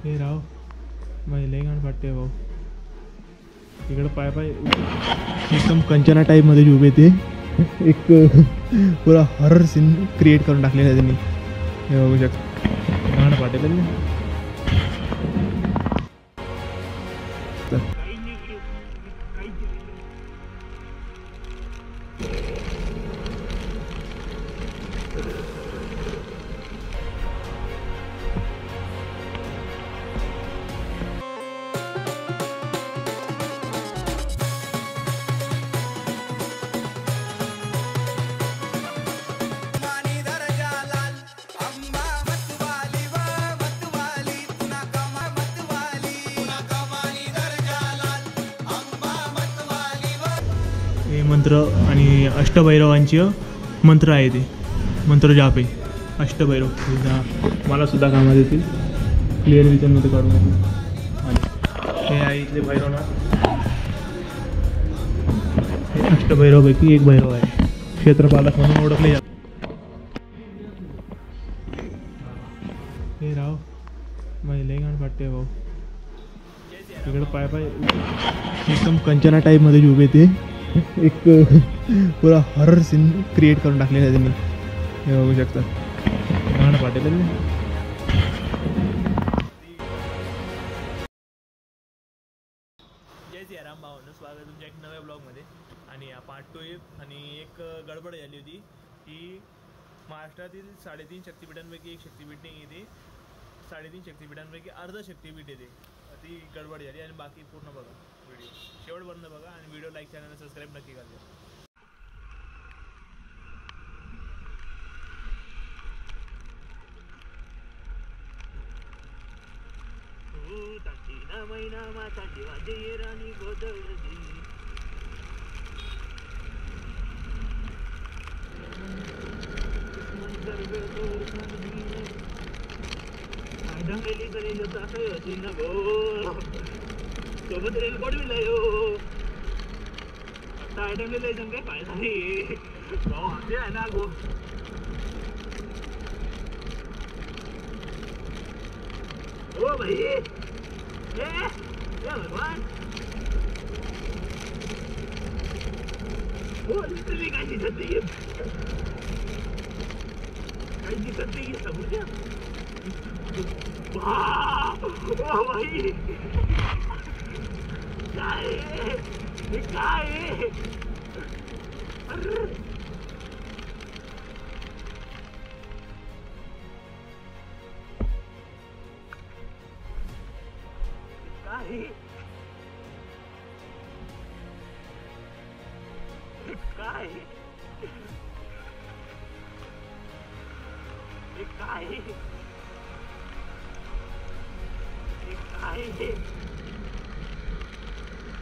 हे राव लय घाण वाटते भाऊ. इकडं पाय पाय एकदम कंचना टाईपमध्ये उभे ते एक पुरा हॉरर सीन क्रिएट करून टाकलेला आहे त्यांनी. हे बघू शकता घाण वाटेल. हे मंत्र आणि अष्टभैरवांचे मंत्र आहे. ते मंत्र जाप आहे अष्टभैरव. मला सुद्धा कामात येतील. क्लिअर विजनमध्ये काढून आणि हे आहे इथले भैरवनाथ. हे अष्टभैरवपैकी एक भैरव आहे. क्षेत्रपालक म्हणून ओळखले जातात. हे राव लय घाण वाटते भाऊ. इकडं पाय पाय एकदम कंचना टाईपमध्ये उभे ते एक पुरा हॉरर सीन क्रिएट करून टाकलेला आहे त्यांनी. हे बघू शकता घाण वाटेल. जय सियाराम भावांनो, स्वागत आहे तुमच्या एक नव्या ब्लॉगमध्ये. आणि पार्ट 2 आणि एक गडबड झाली होती की महाराष्ट्रातील 3.5 शक्तिपीठांपैकी एक शक्तिपीठ नाही येते. 3.5 शक्तिपीठांपैकी अर्ध शक्तिपीठ येते. ती गडबड झाली आणि बाकी पूर्ण बघा व्हिडिओ शेवटपर्यंत बघा आणि व्हिडिओ लाईक चॅनलला सबस्क्राईब नक्की करा. महिना माता शिवाजी राणी गोदवली ढंगेली तरी होती ना गो सोबत रेल पडविला यो ढंगेले जंगे फायदा नाही ते आहे ना गो. ओ भाई ये भगवान वो लिटरली काय दिसत नाहीये. काही दिसत नाहीये समोरच्या. ओ भाई काय अरे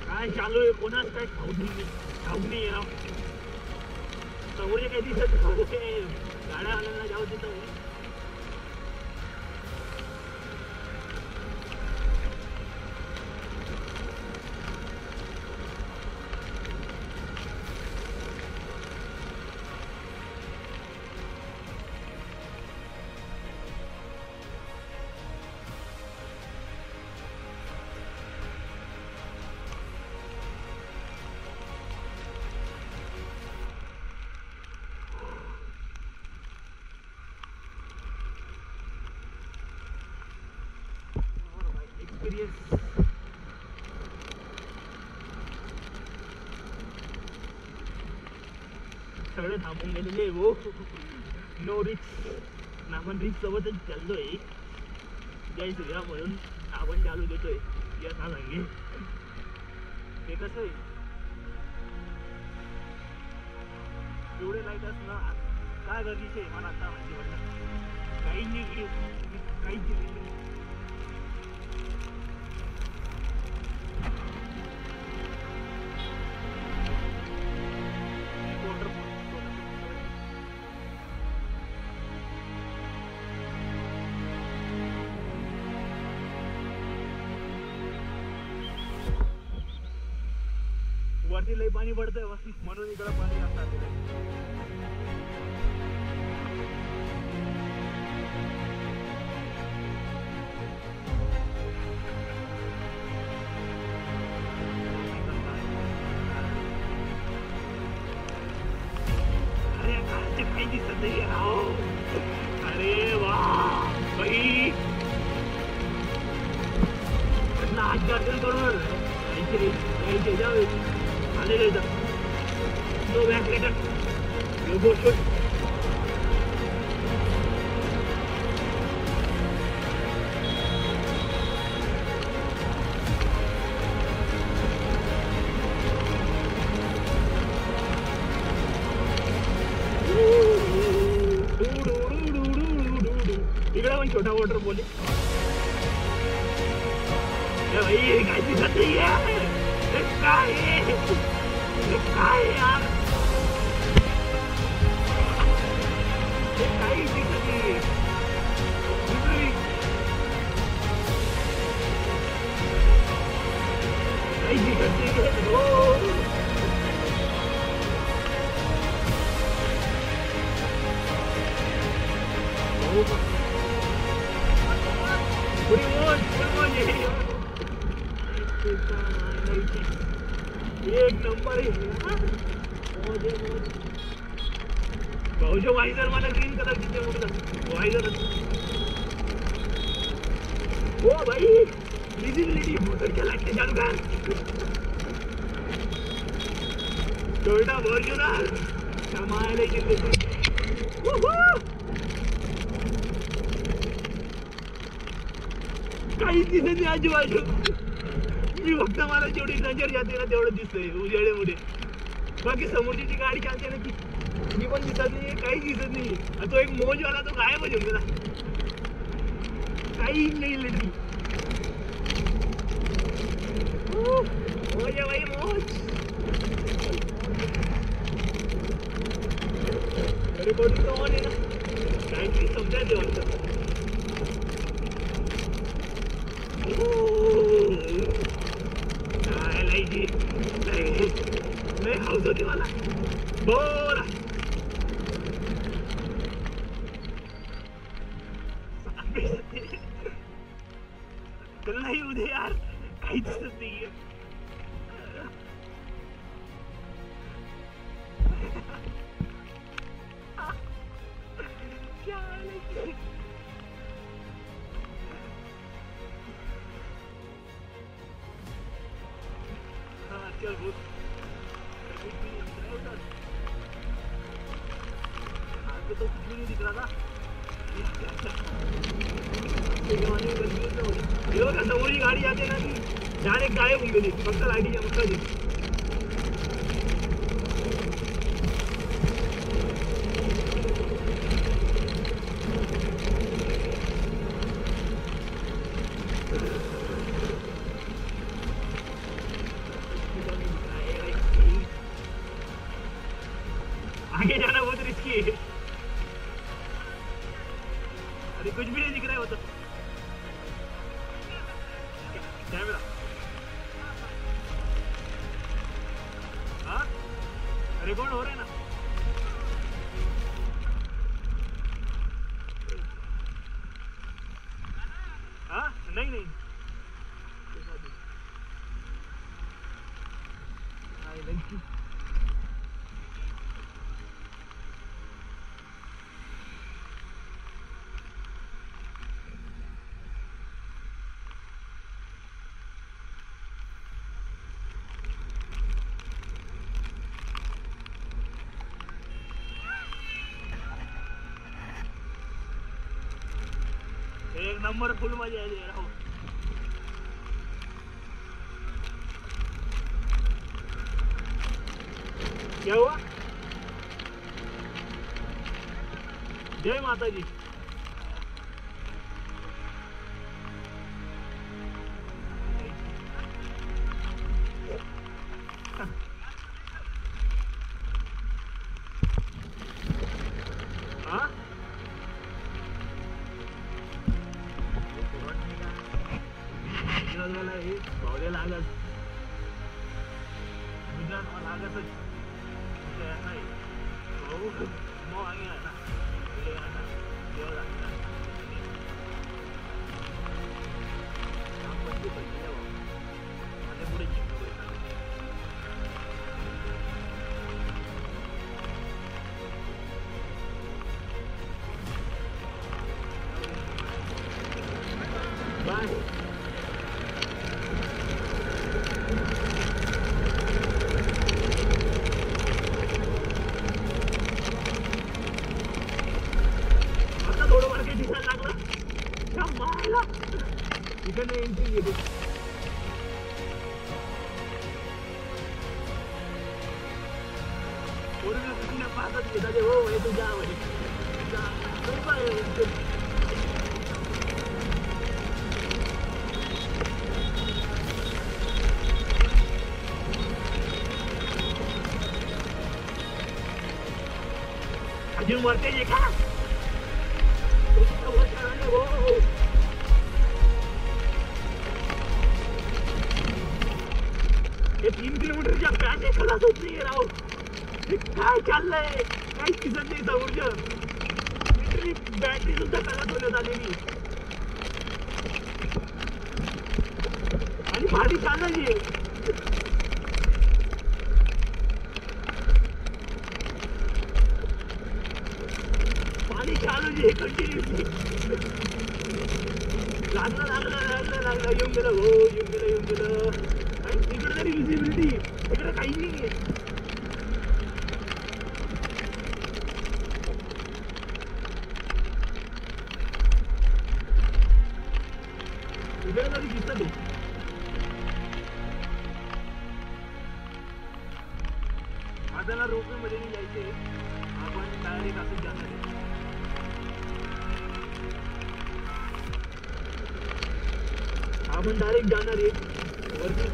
काय चालू आहे. कोणाच काय ठाऊक आहे. समोरचे काही दिसत गाड्या आणायला जाऊ तिथं. सगळं थांबून गेलेले वो नो रिक्स. आपण रिक्स सोबतच चाललोय. जय श्रीराम म्हणून आपण चालू देतोय. या सांगे ते कसं आहे एवढे लाईट असणं काय गरजेचं आहे मला आता माहिती पडलं. काही नाही काहीच वरती लई पाणी पडतंय म्हणून इकडं पाणी असतात. यायचे जावे आलेले तर no back return you go shoot इकडे पण छोटा वॉटर बोले भाई काय दिसत नाहीये काय यार काही दिसत नाहीये काही दिसत नाहीये एक नंबर भाऊच्या वायझर मला ग्रीन कलर किती मोठं वायझर हो भाई विजिबिलिटी मोटरच्या लाईटने चालू कर टोयोटा फॉर्च्युनर कमायला गेले काहीच दिसत नाही आजूबाजू मी फक्त मला जेवढी नजर जाते ना तेवढं दिसतंय उजेडेमुळे बाकी समोरची जी गाडी चालते ना ती पण दिसत नाही काहीच दिसत नाही तो एक मोजवाला तो गायब होऊन गेला काहीच नाही लिटरली मोज आहे भाई मोज रिकॉर्डिंग तर ऑन आहे ना काहीतरी समजायचं वाटतं नाही हाऊस होती मला बोला चल नाही उद्या यार काहीच दिसत नाहीये चल बोल तो कुछ भी नहीं दिख रहा था समोर गाडी आते ना ती डायरेक्ट गायब होऊन गेली फक्त लाईटीच्या फक्त आगे जाना बहुत रिस्की है अरे कुछ भी नहीं दिख रहा है वो तो कैमरा हाँ रिकॉर्ड हो रहा है ना हाँ नहीं नहीं एक नंबर फुल मजा दे रहा हूँ क्या हुआ जय माता जी हाँ भावले लागत गुजरात लागतच नाही भाऊ मग आगे आहे ना देव लागतात पुढे बाय इकडे एंट्री घेतो. पाहतात घेतात हो हे तुझ्या अजून वरते जे का हे 3 किलोमीटरच्या पॅच खलास होत नाही राव. काय चाललंय काहीच दिसत नाही समोरच्या. लिटरली बॅटरी सुद्धा खलास होण्यात आलेली आणि भारी चालली. पाणी चालू आहे कंटिन्युअसली. लागलं येऊन गेलं हो येऊन गेलं. आणि तिकडे तरी विजिबिलिटी इकडे काही नाही. इकडे तरी दिसत ते. आपल्याला रोपवे मध्ये जायचे. आपण डायरेक्ट असं जाणार आहे. आपण डायरेक्ट जाणार आहे वरती.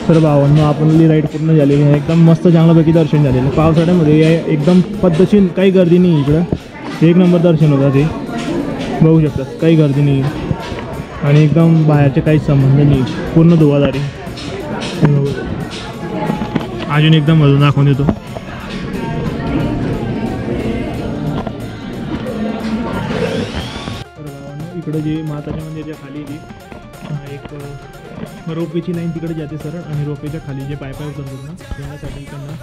तर भावांनो आपली राईड पूर्ण झालेली आहे. एकदम मस्त चांगल्यापैकी दर्शन झालेलं. पावसाळ्यामध्ये एकदम पद्धतशीर काही गर्दी नाही. इकडं 1 नंबर दर्शन होतं ते बघू शकतात. काही गर्दी नाही आणि एकदम बाहेरचे काहीच संबंध नाही. पूर्ण धुवाधारी. अजून एकदम मधून दाखवून देतो. तर भावांनो इकडं जे माताच्या मंदिराच्या खाली जी एक रोपवेची लाईन तिकडे जाते सरळ आणि रोपवेच्या खाली जे पाय उतरतात ना त्यासाठी त्यांना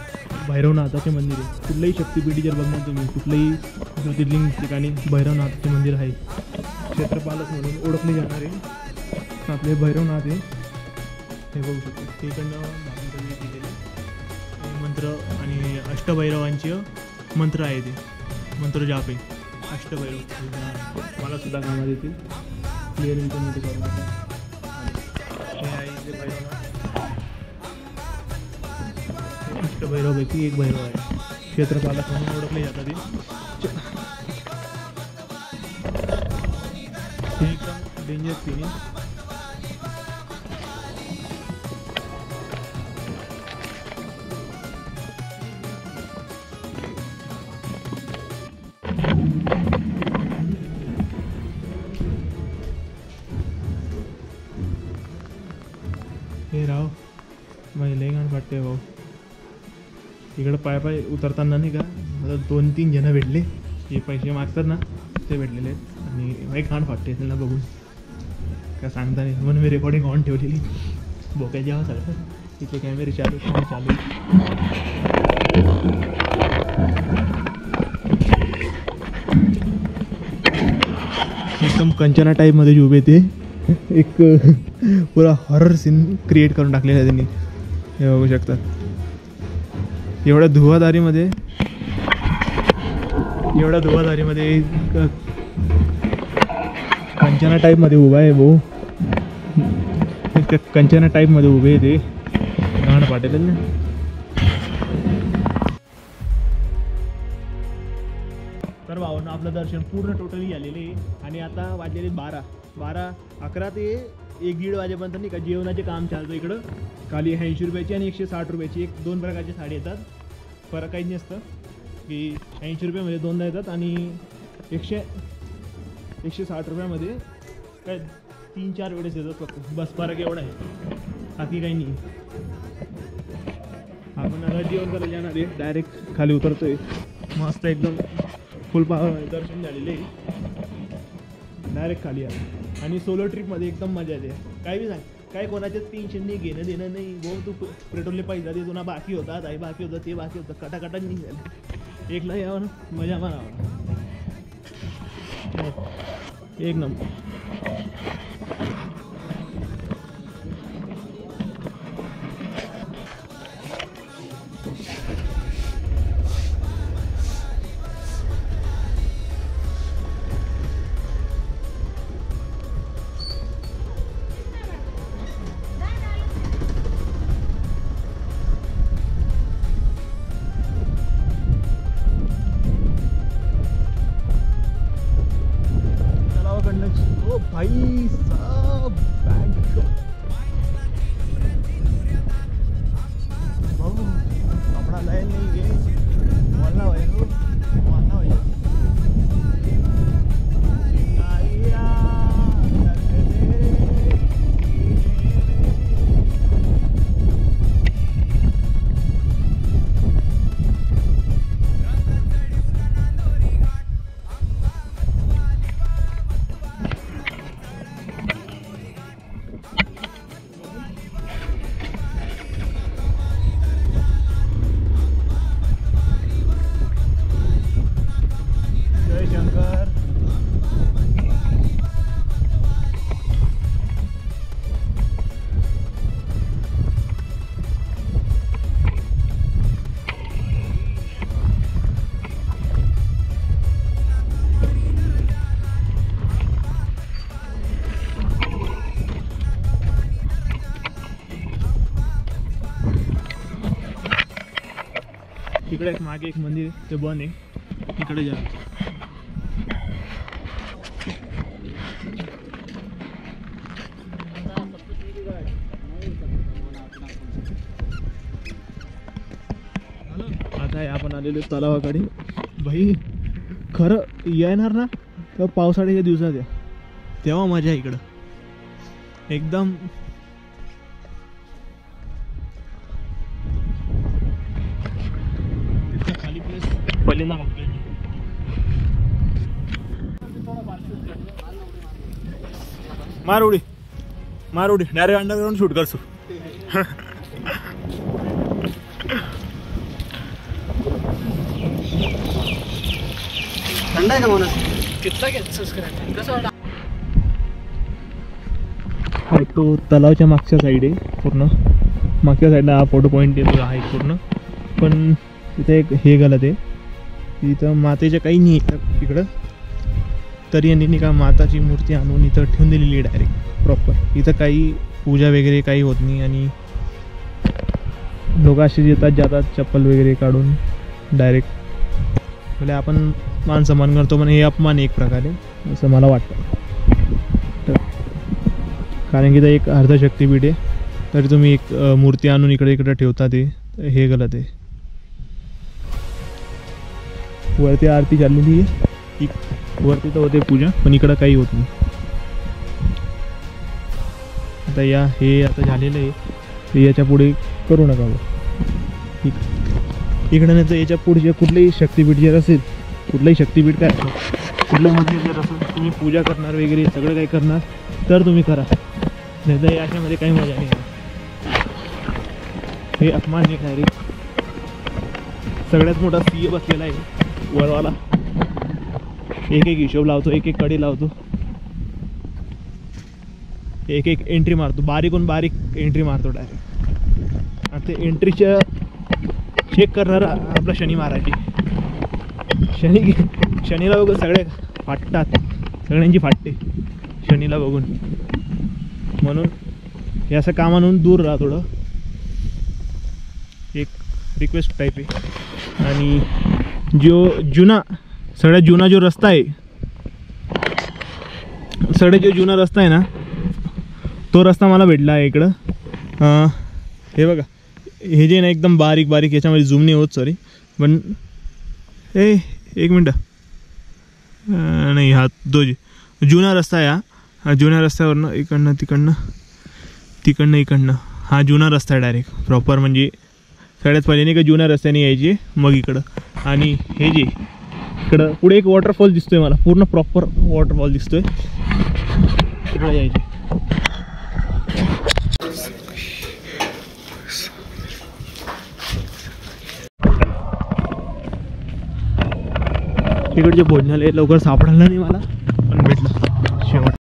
भैरवनाथाचे मंदिर आहे. कुठलंही शक्तिपीठी जर बघणार तुम्ही कुठलंही ज्योतिर्लिंग ठिकाणी भैरवनाथाचे मंदिर आहे. क्षेत्रपालक म्हणून ओळखले जाणारे आपले भैरवनाथ आहे. हे बघू शकतो ते इकडनं दिलेले मंत्र आणि अष्टभैरवांचे मंत्र आहे. ते मंत्र जाप आहे अष्टभैरव. मला सुद्धा कामात येतील. क्लिअर इंटरनेट करून अष्टभैरवपैकी एक भैरव आहे. क्षेत्रपालक म्हणून ओळखले जातात. ते एकदम डेंजर सीन आहे. हे राव लय घाण वाटते भाऊ. इकडं पाय उतरताना नाही का मला 2-3 जण भेटले, हे पैसे मागतात ना ते भेटलेले आहेत आणि लय घाण वाटते त्यांना बघून. काय सांगता नाही म्हणून मी रेकॉर्डिंग ऑन ठेवलेली. बोक्या जेव्हा सगळं तिथे कॅमेरे चालू चालू. एकदम कंचना टाईपमध्ये उभे ते एक पुरा हॉरर सीन क्रिएट करून टाकलेला आहे त्यांनी. हे बघू शकतात एवढ्या धुवाधारीमध्ये कंचना टाईपमध्ये उभा आहे भाऊ. कंचना टाईपमध्ये उभे आहे ते घाण पाटेल ना. तर भावांनो आपलं दर्शन पूर्ण टोटली झालेले आहे आणि आता वाजलेले 11 ते 1-1:30 वाजेपर्यंत नाही का जेवणाचे काम चालतं इकडं. खाली 80 रुपयाची आणि 160 रुपयाची 2 प्रकारची साडी येतात. फरक काहीच नसतं की 80 रुपयामध्ये 2दा येतात आणि 160 रुपयामध्ये काय 3-4 वेळेस येतात फक्त. बस फरक एवढा आहे, बाकी काही नाही. आपण आता जेवण करायला जाणार आहे. डायरेक्ट खाली उतरतोय. मस्त एकदम फुल दर्शन झालेले डायरेक्ट खाली आलं. आणि सोलो ट्रिपमध्ये एकदम मजा येते. काही बी सांग, काय कोणाच्याच टेन्शन नाही, घेणं देणं नाही. भाऊ तू पेट्रोलले पैसा दे, तुला बाकी होता, आई बाकी होतं, ते बाकी होतं, कटाकटा नाही झालं. एकला यावं ना मजा मारावं. एक नंबर. भाई साहब बैंक कपड़ा लाइन नहीं गए बोलना भाई इकडे एक मागे एक मंदिर आहे, ते बंद आहे. इकडे जा. आता आपण आलेलो तलावाकडे. भाई खरं येणार ना तर पावसाळ्याच्या दिवसात या, तेव्हा मजा आहे इकडं एकदम. खाली प्लेस पहिल्यांदा मार उडी डायरेक्ट अंडरग्राउंड शूट करसो. थंड आहे का म्हणून कितला घेत सबस्क्राईब कसं वाटतं. तो तलावच्या मागच्या साईड आहे पूर्ण. मागच्या साईडला हा फोटो पॉईंट येतो आहे पूर्ण. पण तिथे एक हे गलत आहे, इथं मातेच्या काही नाही इकडं. तरी यांनी नाही का माताची मूर्ती आणून इथं ठेवून दिलेली आहे डायरेक्ट प्रॉपर. इथं काही पूजा वगैरे काही होत नाही आणि लोक असे येतात जातात चप्पल वगैरे काढून डायरेक्ट. म्हणजे आपण मान सन्मान करतो पण हे अपमान एक प्रकारे असं मला वाटतं. कारण की ते एक अर्धशक्तीपीठ आहे, तरी तुम्ही एक मूर्ती आणून इकडे ठेवता ते हे गलत आहे. वरती आरती चाललेली आहे, वरती तर होते पूजा पण इकडं काही होत नाही. आता हे आता झालेलं आहे. याच्या पुढे करू नका भाऊ. इकडं नाही तर याच्या पुढचे कुठलेही शक्तिपीठ जर असेल, कुठलंही शक्तिपीठ काय कुठलं मंदिर जर असेल, तुम्ही पूजा करणार वगैरे सगळं काही करणार तर तुम्ही करा, नाही तर याच्यामध्ये काही मजा नाही. हे अपमान नाही काय रे. सगळ्यात मोठा सिंह बसलेला आहे वरवाला. एक एक हिशोब लावतो, एक एक कडी लावतो, एक एक एंट्री मारतो, बारीकून बारीक एंट्री मारतो डायरेक्ट. आणि ते एंट्रीच्या चेक करणारा आपला शनी महाराज. शनीला बघून सगळे फाटतात, सगळ्यांची फाटते शनीला बघून. म्हणून हे असं कामानून दूर राहा थोडं, एक रिक्वेस्ट टाईप आहे. आणि सगळ्यात जुना जो रस्ता आहे, सगळ्यात जो जुना रस्ता आहे ना, तो रस्ता मला भेटला आहे इकडं. हे बघा, हे जे ना एकदम बारीक बारीक, याच्यामध्ये झूम नाही होत सॉरी, पण एक मिनटं, नाही हा तो जुना रस्ता आहे. हा जुन्या रस्त्यावरनं इकडनं इकडनं हा जुना रस्ता आहे डायरेक्ट प्रॉपर. म्हणजे सगळ्यात पहिले नाही का जुन्या रस्त्याने यायचे, मग इकडं. आणि हे जे इकडं पुढे एक वॉटरफॉल दिसतोय मला, पूर्ण प्रॉपर वॉटरफॉल दिसतोय, तिकडं यायचे. तिकडचे भोजनालय लवकर सापडलं नाही मला, पण भेटलं शेवट.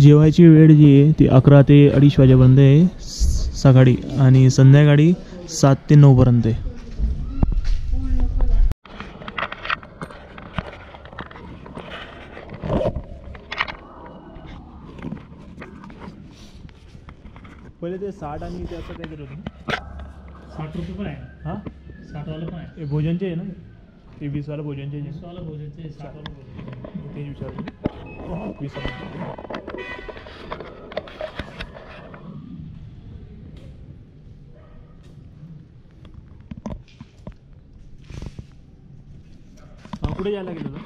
जेवायची वेळ जी आहे ती 11 ते 2:30 वाजेपर्यंत आहे सकाळी, आणि संध्याकाळी 7 ते 9 पर्यंत आहे. पहिले ते 60 आणि ते असं काहीतरी होतं. 60 रुपये पण आहे. हां 60 वाला पण आहे. हे भोजनचे आहे ना, ते 20 वाला भोजनचे 20 वाला भोजनचे, 60 वाला भोजनचे. ते विचारतो 20 वाला. कुठे जायला गेलो ना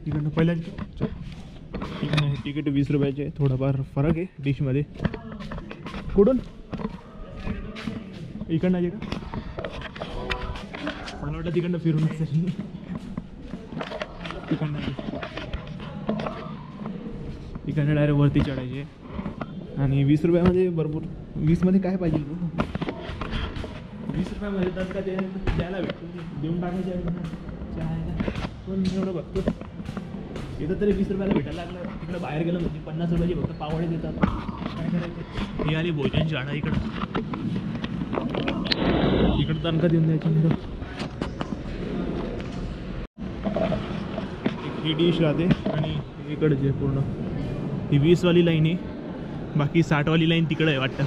तिकडनं पहिल्या इकडनं. तिकीट 20 रुपयाचे, थोडाफार फरक आहे डिशमध्ये. कुठून इकडनं आहे का? मला वाटलं तिकडनं फिरून असेल. तिकडनं डायरेक्ट वरती चढायचे. आणि 20 रुपयामध्ये भरपूर. 20मध्ये काय पाहिजे तू? 20 रुपयामध्ये तर का द्यायला भेटतो, देऊन टाकायचे पण एवढं बघतो. इथं तरी 20 रुपयाला भेटायला लागलं. तिकडं बाहेर गेलं म्हणजे 50 रुपयाची फक्त पावडे देतात. काय करायचं? ही आली भोजन शाळा इकडं तनखा देऊन द्यायची. ही डिश राहते आणि इकडचे पूर्ण ही 20 वाली लाईन आहे, बाकी 60 वाली लाईन तिकडं आहे वाटतं.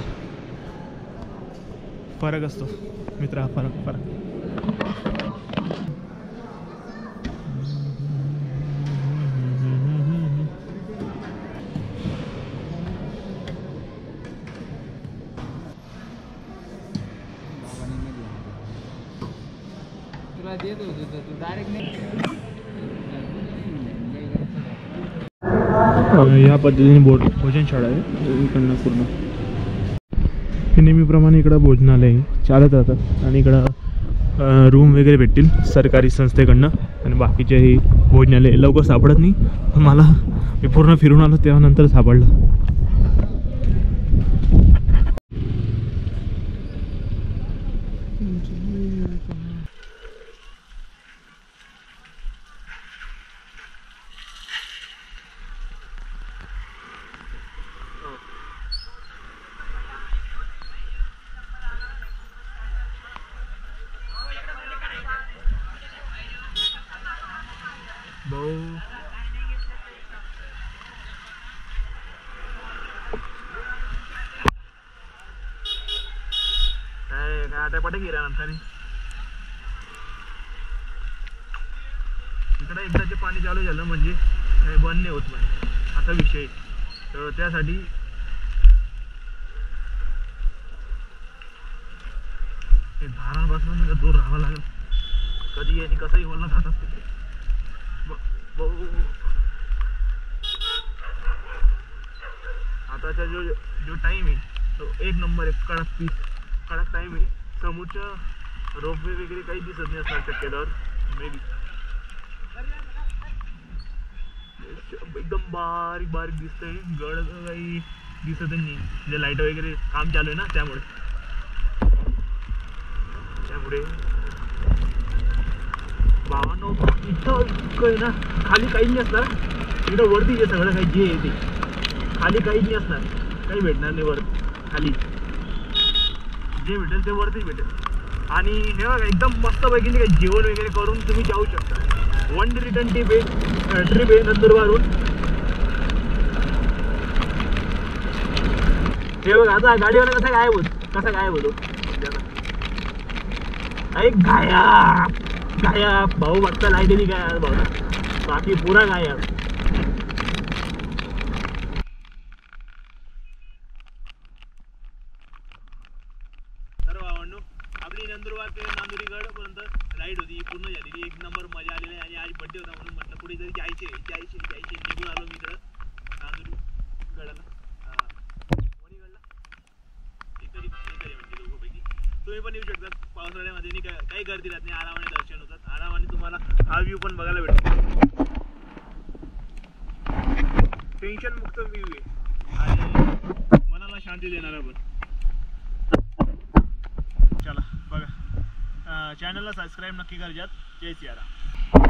फरक असतो मित्र, हा फरक. ह्या पद्धतीने भोजनशाळा आहे इकडनं पूर्ण. नेहमीप्रमाणे इकडं भोजनालय चालत राहतात आणि इकडं रूम वगैरे भेटतील सरकारी संस्थेकडनं. आणि बाकीचे हे भोजनालय लवकर सापडत नाही. मला मी पूर्ण फिरून आलो तेव्हा नंतर सापडलं. इकडे एकदा ते पाणी चालू झालं म्हणजे बंद नाही होत म्हणजे असा विषय. तर त्यासाठी धारांपासून दूर राहावं लागेल. कधी आणि कसंही बोलणं जात असते. संध्याकाळचा जो टाईम आहे तो एक नंबर आहे, कडक टाईम आहे. समोरच्या रोपवे वगैरे काही दिसत नाही असणार शक्यतावर, मे बी एकदम बारीक बारीक दिसतंय. गड काही दिसत नाही, म्हणजे लाईट वगैरे काम चालू आहे ना त्यामुळे भावांनो इतकं आहे ना, खाली काहीच नाही असणार. इकडं वरती जे सगळं काही जे आहे ते खाली काहीच नाही असणार, काही भेटणार नाही वर. खाली जे भेटेल ते वरतीच भेटेल. आणि हे बघा एकदम मस्त पैकी काही जेवण वगैरे करून तुम्ही जाऊ शकता. 1 डे रिटर्न ट्रिप आहे नंदुरबारहून. हे बघा आता गाडीवाला कसा गायब होतो एक गायब भाऊ बघता लाईटली काय भाऊ ना, बाकी पुरा गायब. तर भावांनो आपली नंदुरबार ते नांदुरीगड पर्यंत राईड होती, पूर्ण झालेली. एक नंबर मजा आलेली आहे. आणि आज बड्डे होता म्हणून म्हटलं पुढे जरी जायचे निघून आलो मी इकडं नांदुरीगडाला. तुम्ही पण येऊ शकता पावसाळ्यामध्ये. काही गर्दी राहत नाही, आरामाने दर्शन होतात. आरामाने तुम्हाला हा व्ह्यू पण बघायला भेटतो. टेन्शन मुक्त व्ह्यू आहे आणि मनाला शांती देणारा पण. चला बघा, चॅनलला सबस्क्राईब नक्की करजात. जय सियाराम.